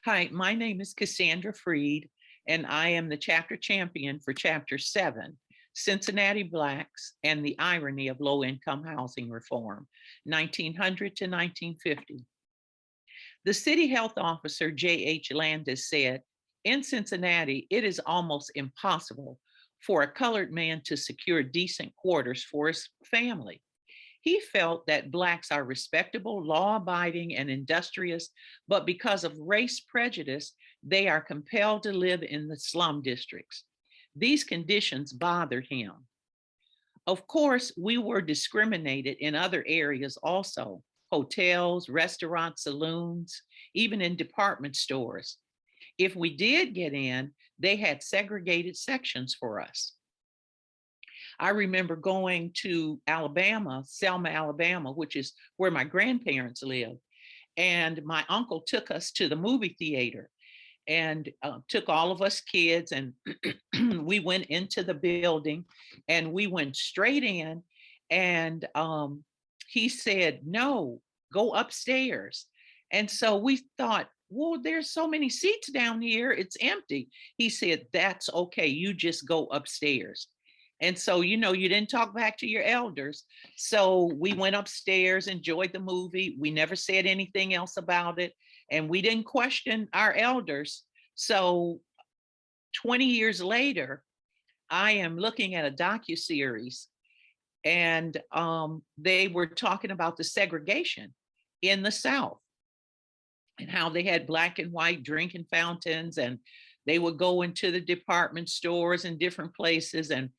Hi, my name is Cassandra Freed, and I am the chapter champion for Chapter 7, Cincinnati Blacks and the Irony of Low-Income Housing Reform, 1900 to 1950. The city health officer, J.H. Landis, said, in Cincinnati, it is almost impossible for a colored man to secure decent quarters for his family. He felt that Blacks are respectable, law abiding, and industrious, but because of race prejudice, they are compelled to live in the slum districts. These conditions bothered him. Of course, we were discriminated in other areas also: hotels, restaurants, saloons, even in department stores. If we did get in, they had segregated sections for us. I remember going to Alabama, Selma, Alabama, which is where my grandparents live. And my uncle took us to the movie theater and took all of us kids, and we went into the building and we went straight in. And he said, no, go upstairs. And so we thought, well, there's so many seats down here, it's empty. He said, that's okay, you just go upstairs. And so, you didn't talk back to your elders. So we went upstairs, enjoyed the movie. We never said anything else about it. And we didn't question our elders. So 20 years later, I am looking at a docuseries, and they were talking about the segregation in the South and how they had black and white drinking fountains, and they would go into the department stores and different places, and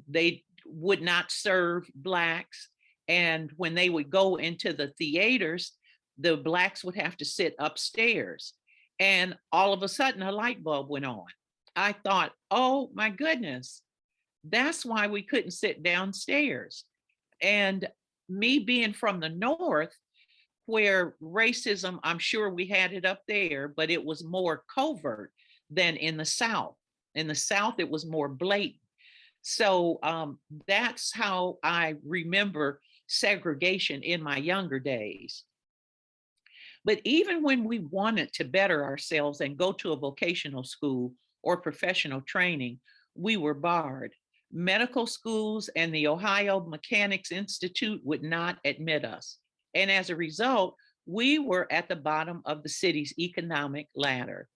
they would not serve Blacks. And when they would go into the theaters, the Blacks would have to sit upstairs. And all of a sudden, a light bulb went on. I thought, oh my goodness, that's why we couldn't sit downstairs. And me being from the North, where racism, I'm sure we had it up there, but it was more covert than in the South. In the South, it was more blatant. So that's how I remember segregation in my younger days. But even when we wanted to better ourselves and go to a vocational school or professional training, we were barred. Medical schools and the Ohio Mechanics Institute would not admit us. And as a result, we were at the bottom of the city's economic ladder.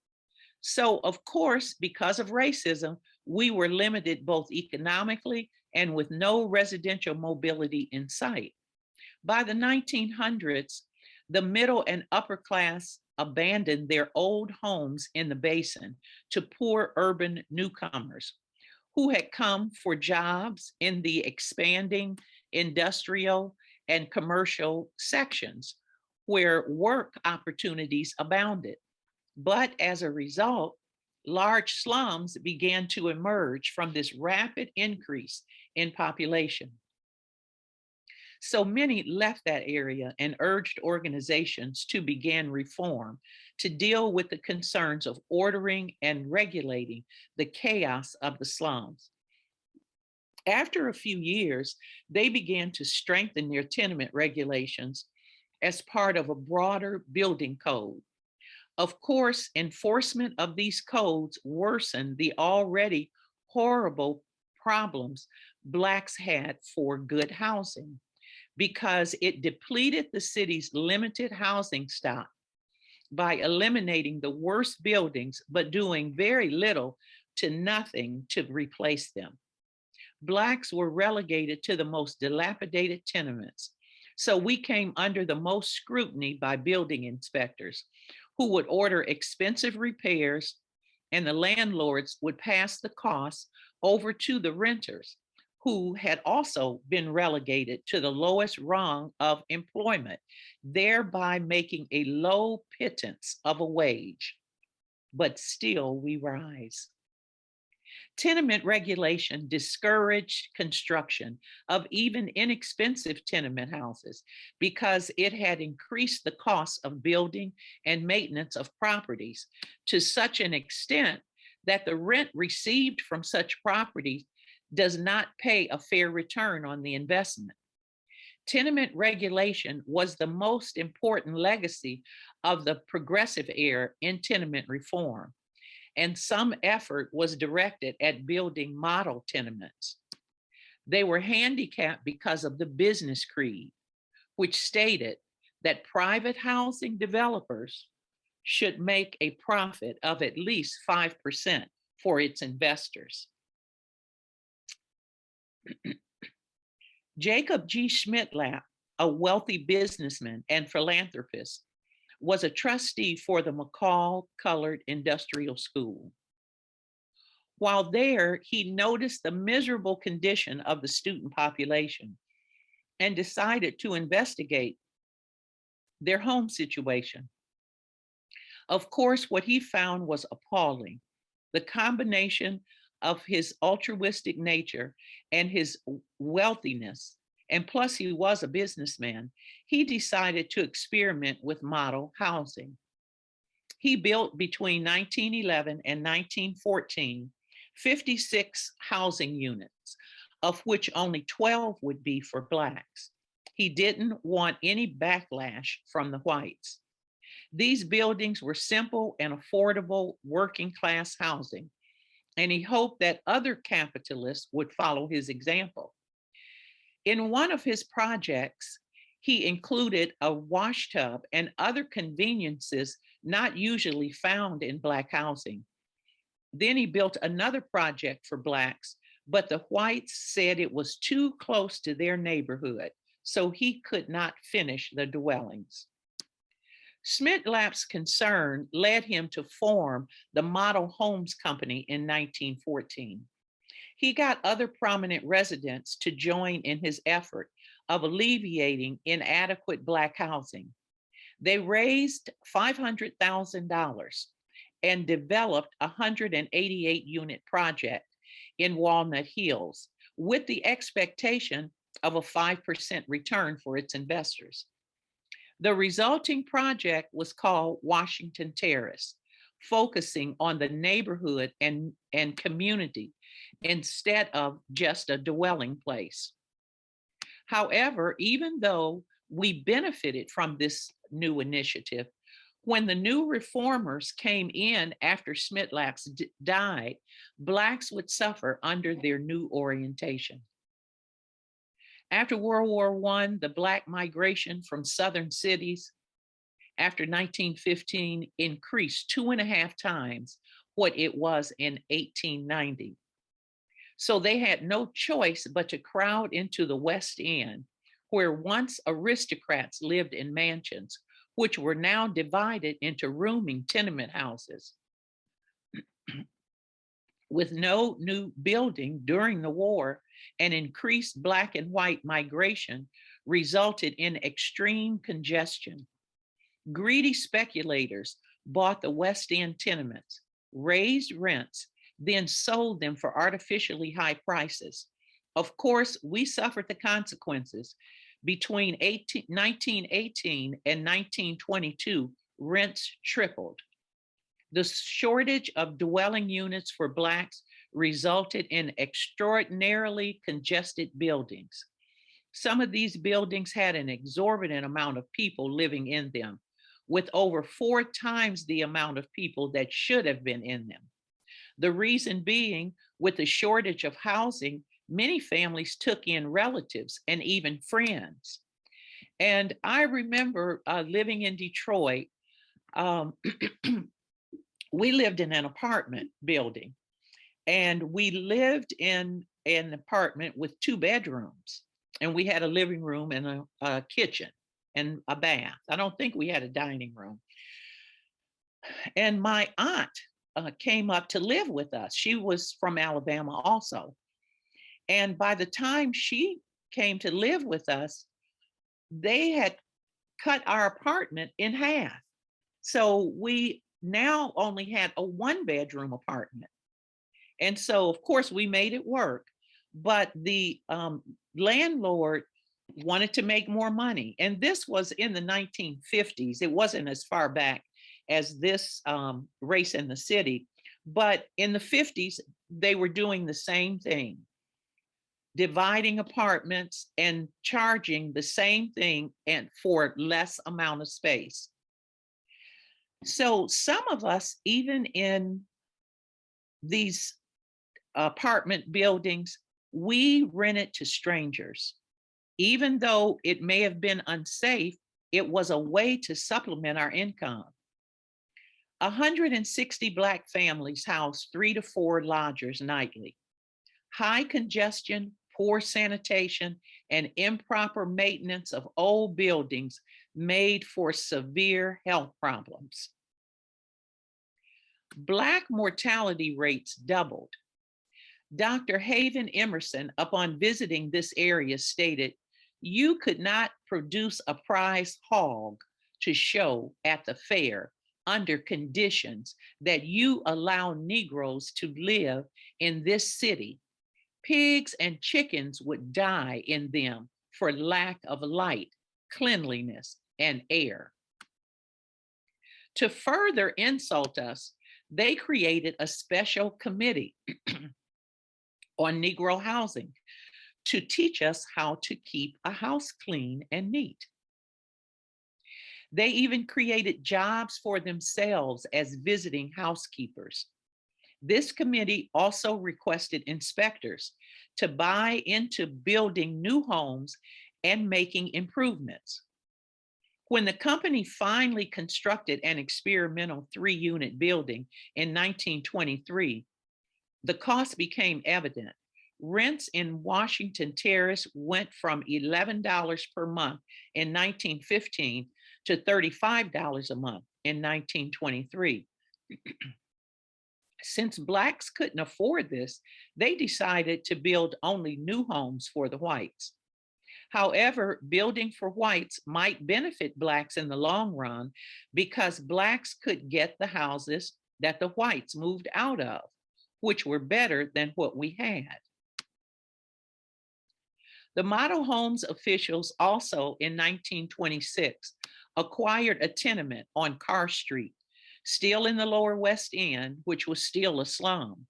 So, of course, because of racism, we were limited both economically and with no residential mobility in sight. By the 1900s, the middle and upper class abandoned their old homes in the basin to poor urban newcomers who had come for jobs in the expanding industrial and commercial sections where work opportunities abounded. But as a result, large slums began to emerge from this rapid increase in population. So many left that area and urged organizations to begin reform to deal with the concerns of ordering and regulating the chaos of the slums. After a few years, they began to strengthen their tenement regulations as part of a broader building code. Of course, enforcement of these codes worsened the already horrible problems Blacks had for good housing because it depleted the city's limited housing stock by eliminating the worst buildings, but doing very little to nothing to replace them. Blacks were relegated to the most dilapidated tenements. So we came under the most scrutiny by building inspectors, who would order expensive repairs, and the landlords would pass the costs over to the renters, who had also been relegated to the lowest rung of employment, thereby making a low pittance of a wage. But still we rise. Tenement regulation discouraged construction of even inexpensive tenement houses because it had increased the cost of building and maintenance of properties to such an extent that the rent received from such properties does not pay a fair return on the investment. Tenement regulation was the most important legacy of the progressive era in tenement reform, and some effort was directed at building model tenements. They were handicapped because of the business creed, which stated that private housing developers should make a profit of at least 5% for its investors. Jacob G. Schmidt-Lapp, a wealthy businessman and philanthropist, was a trustee for the McCall Colored Industrial School. While there, he noticed the miserable condition of the student population and decided to investigate their home situation. Of course, what he found was appalling. The combination of his altruistic nature and his wealthiness, and plus he was a businessman, he decided to experiment with model housing. He built between 1911 and 1914 56 housing units, of which only 12 would be for Blacks. He didn't want any backlash from the whites. These buildings were simple and affordable working class housing, and he hoped that other capitalists would follow his example. In one of his projects, he included a wash tub and other conveniences not usually found in Black housing. Then he built another project for Blacks, but the whites said it was too close to their neighborhood, so he could not finish the dwellings. Schmidt-Lapp's concern led him to form the Model Homes Company in 1914. He got other prominent residents to join in his effort of alleviating inadequate Black housing. They raised $500,000 and developed a 188-unit project in Walnut Hills with the expectation of a 5% return for its investors. The resulting project was called Washington Terrace, focusing on the neighborhood and community instead of just a dwelling place. However, even though we benefited from this new initiative, when the new reformers came in after Schmidt-Lapp died, Blacks would suffer under their new orientation. After World War I, the Black migration from Southern cities after 1915 increased 2.5 times what it was in 1890. So they had no choice but to crowd into the West End, where once aristocrats lived in mansions, which were now divided into rooming tenement houses. With no new building during the war, and increased Black and white migration resulted in extreme congestion. Greedy speculators bought the West End tenements, raised rents, then sold them for artificially high prices. Of course, we suffered the consequences. Between 1918 and 1922, rents tripled. The shortage of dwelling units for Blacks resulted in extraordinarily congested buildings. Some of these buildings had an exorbitant amount of people living in them, with over 4 times the amount of people that should have been in them. The reason being, with the shortage of housing, many families took in relatives and even friends. And I remember living in Detroit. We lived in an apartment building, and we lived in an apartment with 2 bedrooms, and we had a living room and a kitchen and a bath. I don't think we had a dining room. And my aunt came up to live with us. She was from Alabama also. And by the time she came to live with us, they had cut our apartment in half. So we now only had a 1-bedroom apartment. And so, of course, we made it work. But the landlord wanted to make more money. And this was in the 1950s. It wasn't as far back as this race in the city. But in the 50s, they were doing the same thing, dividing apartments and charging the same thing and for less amount of space. So some of us, even in these apartment buildings, we rented to strangers. Even though it may have been unsafe, it was a way to supplement our income. 160 Black families housed 3 to 4 lodgers nightly. High congestion, poor sanitation, and improper maintenance of old buildings made for severe health problems. Black mortality rates doubled. Dr. Haven Emerson, upon visiting this area, stated, "You could not produce a prize hog to show at the fair under conditions that you allow Negroes to live in this city. Pigs and chickens would die in them for lack of light, cleanliness, and air." To further insult us, they created a special committee on Negro housing to teach us how to keep a house clean and neat. They even created jobs for themselves as visiting housekeepers. This committee also requested inspectors to buy into building new homes and making improvements. When the company finally constructed an experimental 3-unit building in 1923, the cost became evident. Rents in Washington Terrace went from $11 per month in 1915 to $35 a month in 1923. Since Blacks couldn't afford this, they decided to build only new homes for the whites. However, building for whites might benefit Blacks in the long run because Blacks could get the houses that the whites moved out of, which were better than what we had. The model homes officials also in 1926 acquired a tenement on Carr Street, still in the lower West End, which was still a slum.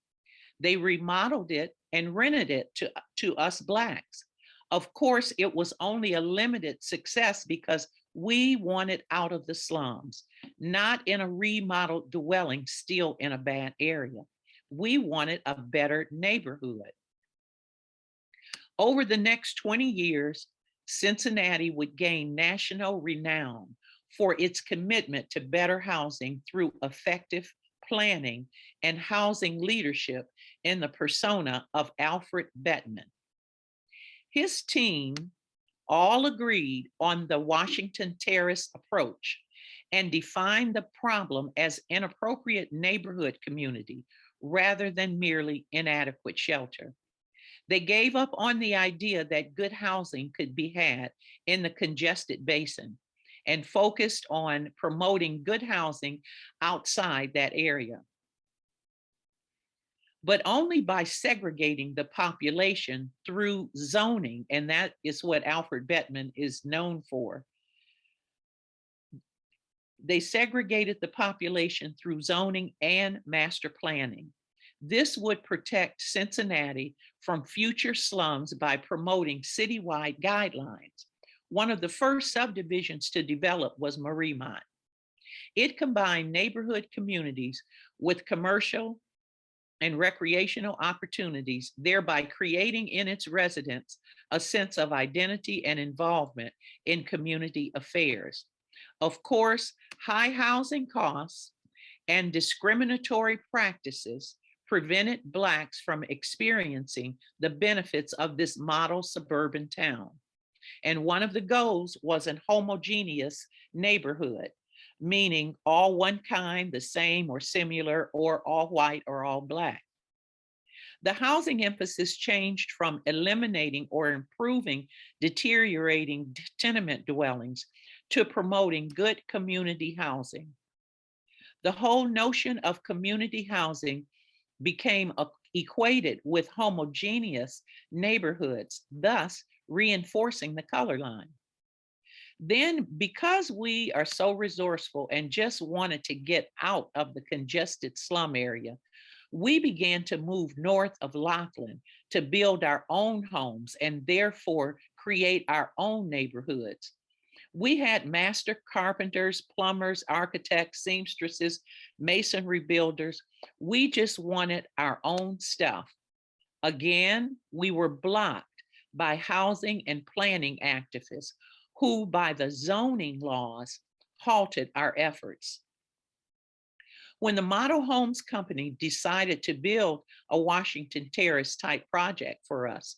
They remodeled it and rented it to us Blacks. Of course, it was only a limited success because we wanted out of the slums, not in a remodeled dwelling still in a bad area. We wanted a better neighborhood. Over the next 20 years, Cincinnati would gain national renown for its commitment to better housing through effective planning and housing leadership in the persona of Alfred Bettman. His team all agreed on the Washington Terrace approach and defined the problem as inappropriate neighborhood community rather than merely inadequate shelter. They gave up on the idea that good housing could be had in the congested basin and focused on promoting good housing outside that area. But only by segregating the population through zoning, and that is what Alfred Bettman is known for. They segregated the population through zoning and master planning. This would protect Cincinnati from future slums by promoting citywide guidelines. One of the first subdivisions to develop was Mariemont. It combined neighborhood communities with commercial and recreational opportunities, thereby creating in its residents a sense of identity and involvement in community affairs. Of course, high housing costs and discriminatory practices prevented Blacks from experiencing the benefits of this model suburban town. And one of the goals was an homogeneous neighborhood, meaning all one kind, the same or similar, or all white or all Black. The housing emphasis changed from eliminating or improving deteriorating tenement dwellings to promoting good community housing. The whole notion of community housing became equated with homogeneous neighborhoods, thus reinforcing the color line. Then, because we are so resourceful and just wanted to get out of the congested slum area, we began to move north of Laughlin to build our own homes and therefore create our own neighborhoods. We had master carpenters, plumbers, architects, seamstresses, masonry builders. We just wanted our own stuff. Again, we were blocked by housing and planning activists who, by the zoning laws, halted our efforts. When the Model Homes Company decided to build a Washington Terrace type project for us,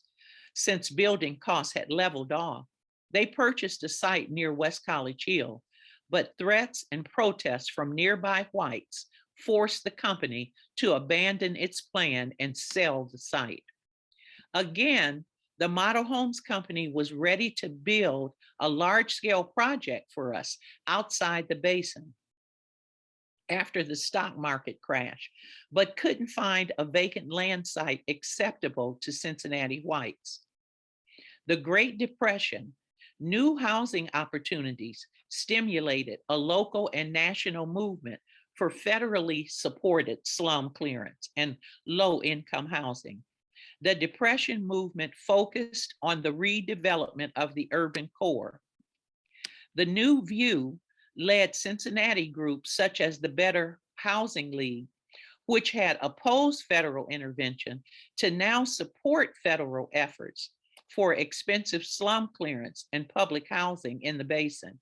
since building costs had leveled off, they purchased a site near West College Hill, but threats and protests from nearby whites forced the company to abandon its plan and sell the site. Again, the Model Homes Company was ready to build a large-scale project for us outside the basin after the stock market crash, but couldn't find a vacant land site acceptable to Cincinnati whites. The Great Depression, new housing opportunities stimulated a local and national movement for federally supported slum clearance and low-income housing. The Depression movement focused on the redevelopment of the urban core. The New View led Cincinnati groups such as the Better Housing League, which had opposed federal intervention, to now support federal efforts for expensive slum clearance and public housing in the basin.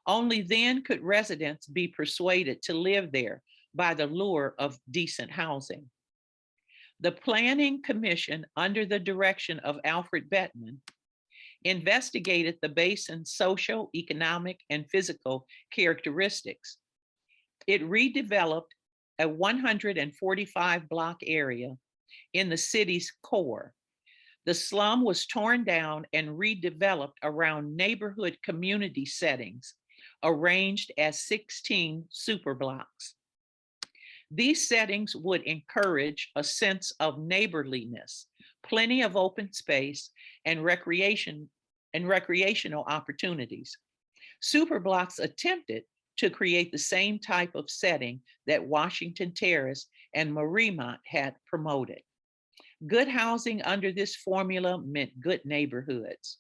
Only then could residents be persuaded to live there by the lure of decent housing. The Planning Commission, under the direction of Alfred Bettman, investigated the basin's social, economic, and physical characteristics. It redeveloped a 145 block area in the city's core. The slum was torn down and redeveloped around neighborhood community settings, arranged as 16 superblocks. These settings would encourage a sense of neighborliness, plenty of open space, and recreational opportunities. Superblocks attempted to create the same type of setting that Washington Terrace and Mariemont had promoted. Good housing under this formula meant good neighborhoods.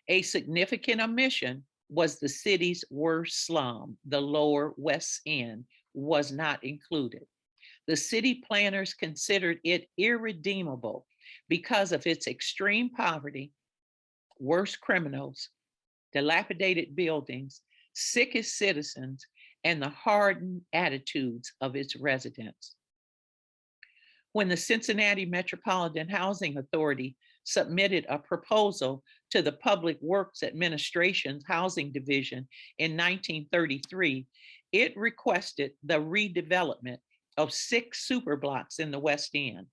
A significant omission was the city's worst slum, the Lower West End, was not included. The city planners considered it irredeemable because of its extreme poverty, worse criminals, dilapidated buildings, sickest citizens, and the hardened attitudes of its residents. When the Cincinnati Metropolitan Housing Authority submitted a proposal to the Public Works Administration's Housing Division in 1933, it requested the redevelopment of 6 superblocks in the West End.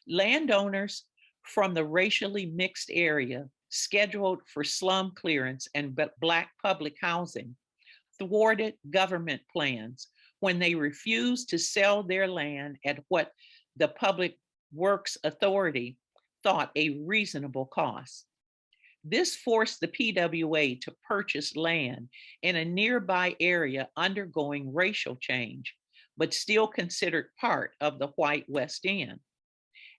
Landowners from the racially mixed area scheduled for slum clearance and Black public housing thwarted government plans when they refused to sell their land at what the Public Works Authority thought a reasonable cost. This forced the PWA to purchase land in a nearby area undergoing racial change, but still considered part of the white West End.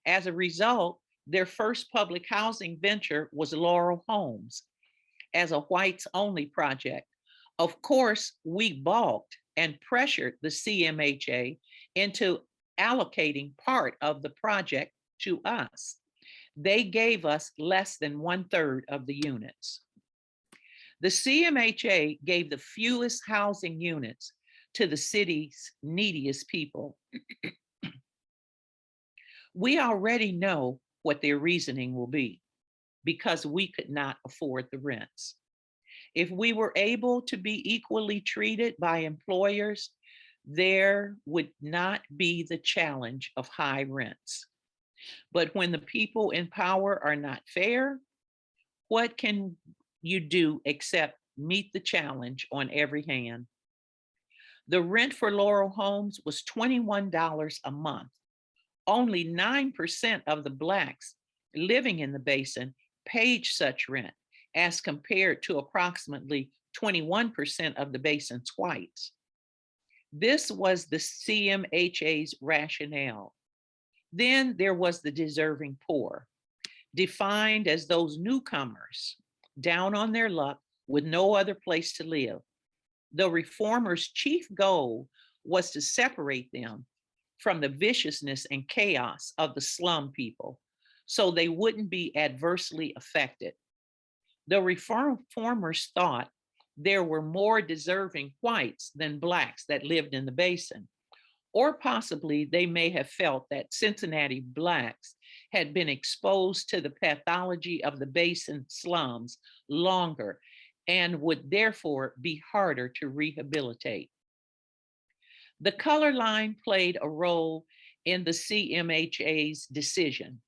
As a result, their first public housing venture was Laurel Homes as a whites-only project. Of course, we balked and pressured the CMHA into allocating part of the project to us. They gave us less than 1/3 of the units. The CMHA gave the fewest housing units to the city's neediest people. We already know what their reasoning will be, because we could not afford the rents. If we were able to be equally treated by employers, there would not be the challenge of high rents. But when the people in power are not fair, what can you do except meet the challenge on every hand? The rent for Laurel Homes was $21 a month. Only 9% of the Blacks living in the basin paid such rent, as compared to approximately 21% of the basin's whites. This was the CMHA's rationale. Then there was the deserving poor, defined as those newcomers down on their luck with no other place to live. The reformers' chief goal was to separate them from the viciousness and chaos of the slum people so they wouldn't be adversely affected. The reformers thought there were more deserving whites than blacks that lived in the basin, or possibly they may have felt that Cincinnati blacks had been exposed to the pathology of the basin slums longer and would therefore be harder to rehabilitate. The color line played a role in the CMHA's decision.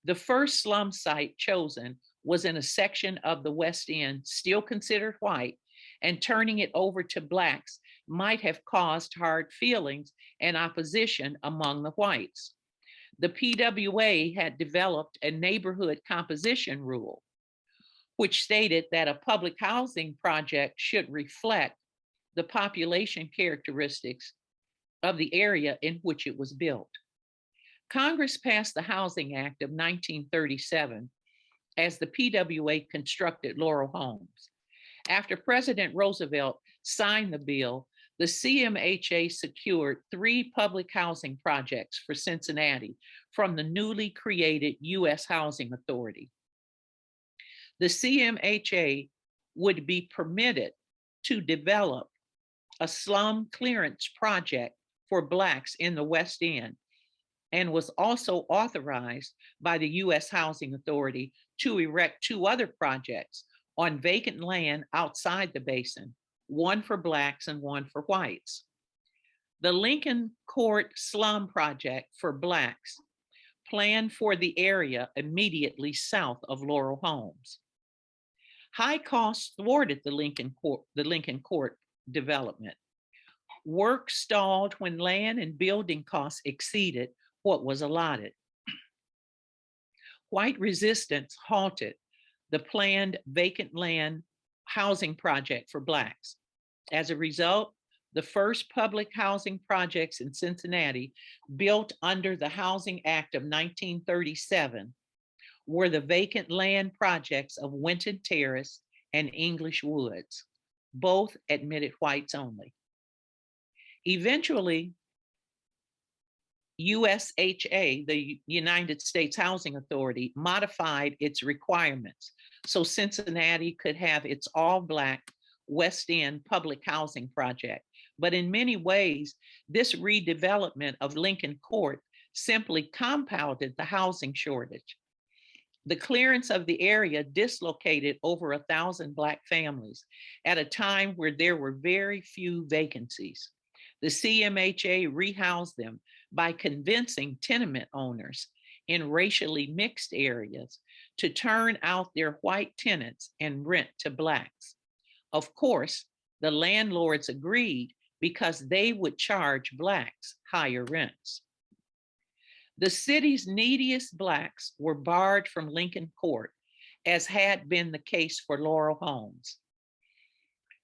The first slum site chosen was in a section of the West End still considered white, and turning it over to blacks might have caused hard feelings and opposition among the whites. The PWA had developed a neighborhood composition rule, which stated that a public housing project should reflect the population characteristics of the area in which it was built. Congress passed the Housing Act of 1937 as the PWA constructed Laurel homes. After President Roosevelt signed the bill, the CMHA secured 3 public housing projects for Cincinnati from the newly created U.S. Housing Authority. The CMHA would be permitted to develop a slum clearance project for blacks in the West End, and was also authorized by the U.S. Housing Authority to erect 2 other projects on vacant land outside the basin, one for blacks and one for whites. The Lincoln Court Slum Project for blacks planned for the area immediately south of Laurel Homes. High costs thwarted the Lincoln Court development. Work stalled when land and building costs exceeded what was allotted. White resistance halted the planned vacant land housing project for blacks. As a result, the first public housing projects in Cincinnati built under the Housing Act of 1937 were the vacant land projects of Winton Terrace and English Woods, both admitted whites only. Eventually, USHA, the United States Housing Authority, modified its requirements so Cincinnati could have its all-Black West End public housing project. But in many ways, this redevelopment of Lincoln Court simply compounded the housing shortage. The clearance of the area dislocated over 1,000 Black families at a time where there were very few vacancies. The CMHA rehoused them by convincing tenement owners in racially mixed areas to turn out their white tenants and rent to blacks. Of course, the landlords agreed because they would charge blacks higher rents. The city's neediest blacks were barred from Lincoln Court, as had been the case for Laurel Homes.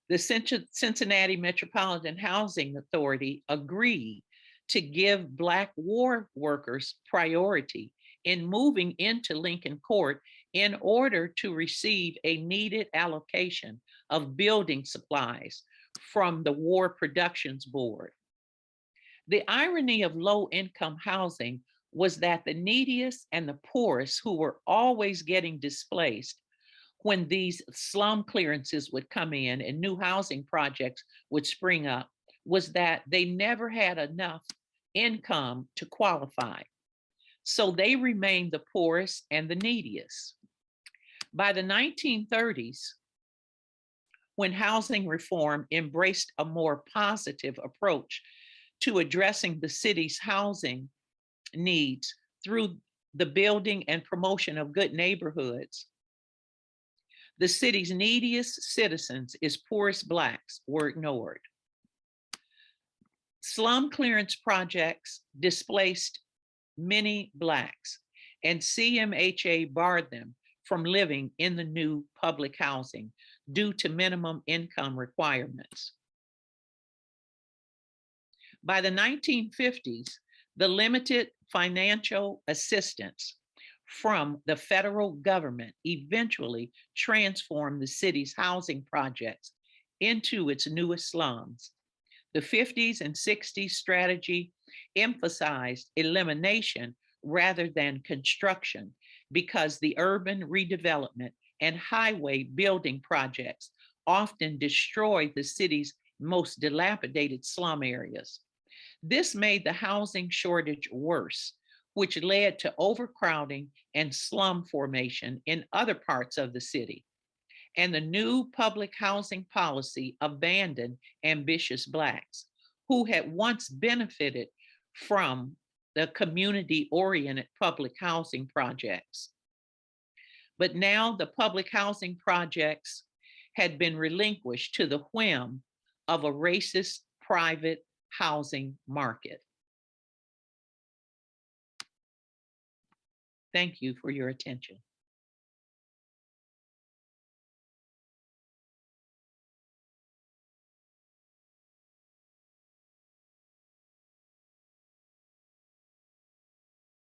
The Cincinnati Metropolitan Housing Authority agreed to give Black war workers priority in moving into Lincoln Court in order to receive a needed allocation of building supplies from the War Productions Board. The irony of low-income housing was that the neediest and the poorest, who were always getting displaced when these slum clearances would come in and new housing projects would spring up, was that they never had enough income to qualify. So they remained the poorest and the neediest. By the 1930s, when housing reform embraced a more positive approach to addressing the city's housing needs through the building and promotion of good neighborhoods, the city's neediest citizens, its poorest Blacks, were ignored. Slum clearance projects displaced many Blacks, and CMHA barred them from living in the new public housing due to minimum income requirements. By the 1950s, the limited financial assistance from the federal government eventually transformed the city's housing projects into its newest slums. The 50s and 60s strategy emphasized elimination rather than construction because the urban redevelopment and highway building projects often destroyed the city's most dilapidated slum areas. This made the housing shortage worse, which led to overcrowding and slum formation in other parts of the city. And the new public housing policy abandoned ambitious Blacks who had once benefited from the community oriented public housing projects. But now the public housing projects had been relinquished to the whim of a racist private housing market. Thank you for your attention.